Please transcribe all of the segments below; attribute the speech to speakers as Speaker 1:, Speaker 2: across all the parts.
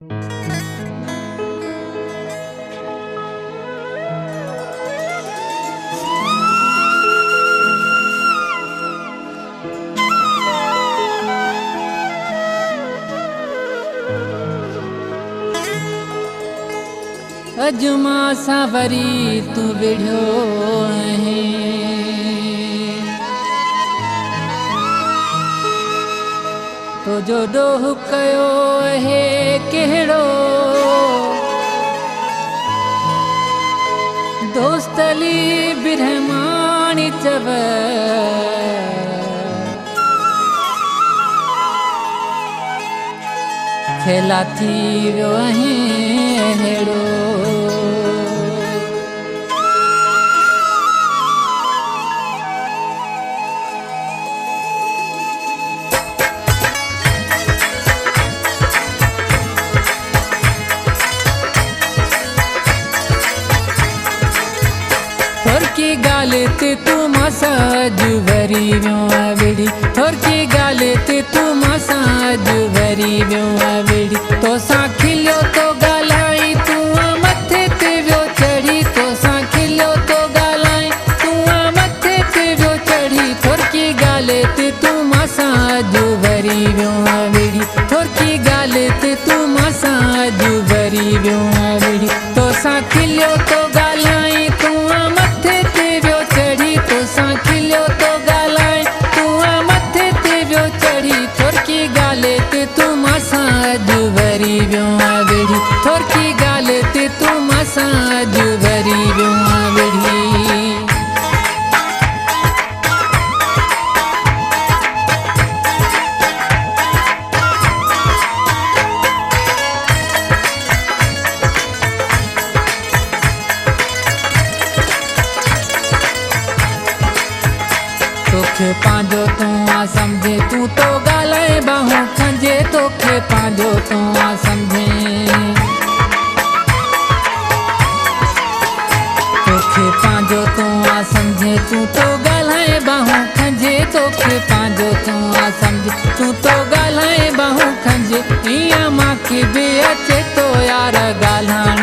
Speaker 1: अजुमा सावरी तू विढ़ो है तो जो डोह कयो है केड़ो दोस्तली बिरहमानी चव खेला थी वियो है हेड़ो थोरकी गाल ते तू मसाज वरी वियो विड़ी थोरकी गाल ते तू मसाज वरी वियो विड़ी तो सा खिलियो तो गालाई तू मथे ते वियो चढ़ी तो सा खिलियो तो गालाई तू मथे ते वियो चढ़ी थोरकी गाल ते तू मसाज वरी वियो विड़ी थोरकी गाल ते तू मसाज वरी वियो विड़ी तो सा खिलियो तो गालाई तू मथे ते वियो चढ़ी तो सा खिलियो तो गालाई तू मथे ते वियो चढ़ी थोरकी गाल ते तू मसाज वरी वियो विड़ी थोरकी गाल ते तू मसाज वरी वियो विड़ी तोखे पांजो तू समझे तू तो गालाए बाहूं खंजे तोखे पांजो तू समझे तोखे पांजो तू समझे तू तो गालाए बाहूं खंजे तोखे पांजो तू समझे तू तो गालाए बाहूं खंजे इया माखे बे अचे तो यार गालाण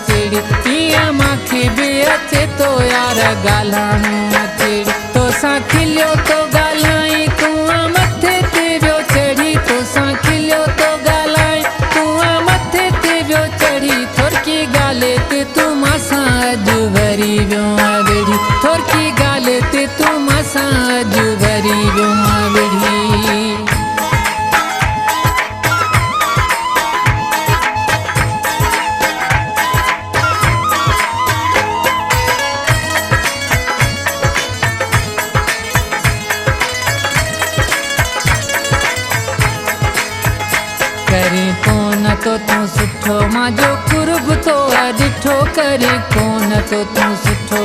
Speaker 1: चेड़ी इया माखे बे अचे तो यार गालाण चेड़ी तो सा खिलियो तो गालाई तू मथे ते वियो चढ़ी तो सा खिलियो तो गालाई तू मथे ते वियो चढ़ी थोरकी गाल ते तू मसाज वरी वियो विड़ी थोरकी गाल ते तू मसाज वरी वियो विड़ी करे कोन तो तू सुठो मांजो कुर्ब तो ॾिठो करे कोन तो तू सुठो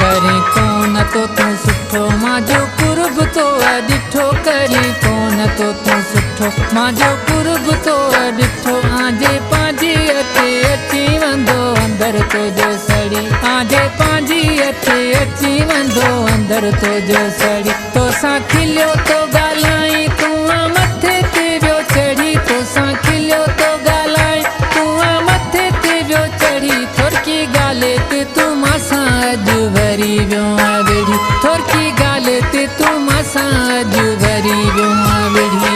Speaker 1: करे कोन तो तू सुठो मांजो कुर्ब तो ॾिठो करे कोन तो तू सुठो मांजो कुर्ब तो ॾिठो आजे पंहिंजी अचे अची वंदो अंदर तो जो सड़ी आजे पंहिंजी अचे अची वंदो अंदर तो जो सड़ी तो सा खिलियो तो गालाई तू मथे ते वियो चढ़ी तो सा खिलियो तो गालाई तू मथे ते वियो चढ़ी थोरकी गाल ते तू मसाज वरी वियो विड़ी थोरकी गाल ते तू मसाज वरी वियो विड़ी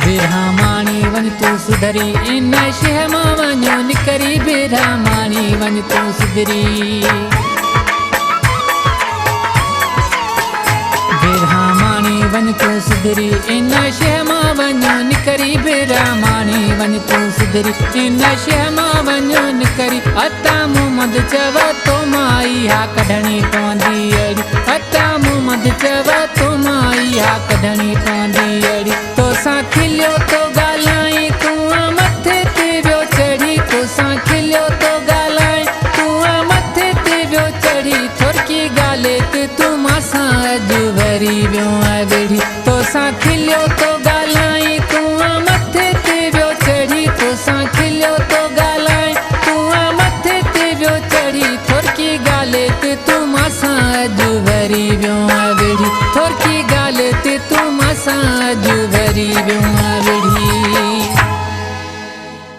Speaker 1: बिरहमानी वन तू सुधरी इन शह मां वञो निकरी बिरहमानी वन तू सुधरी बिरहमानी वन तू सुधरी इन शह मां वञो निकरी बिरहमानी वन तू सुधरी इन शह मां वञो निकरी अता मोहम्मद चव तो माई हा कढणी पवंदी अड़ी अता मोहम्मद चव तो माई हा कढणी पवंदी अड़ी तो सा खिलियो तो गालाई तू मथे ते वियो चढ़ी तो सा खिलियो तो गालाई तू मथे ते वियो चढ़ी थोरकी गाल ते तू मसाज वरी वियो वियो आ वेड़ी तोसां खिलियो तो ॻाल्हाई तूं मथे ते वियो चढ़ी तोसां खिलियो तो ॻाल्हाई तूं मथे ते वियो चढ़ी थोरकी ॻाल्हि ते तूं मासां अॼु वरी वियो आ वेड़ी थोरकी ॻाल्हि ते तूं मासां अॼु वरी वियो आ वेड़ी।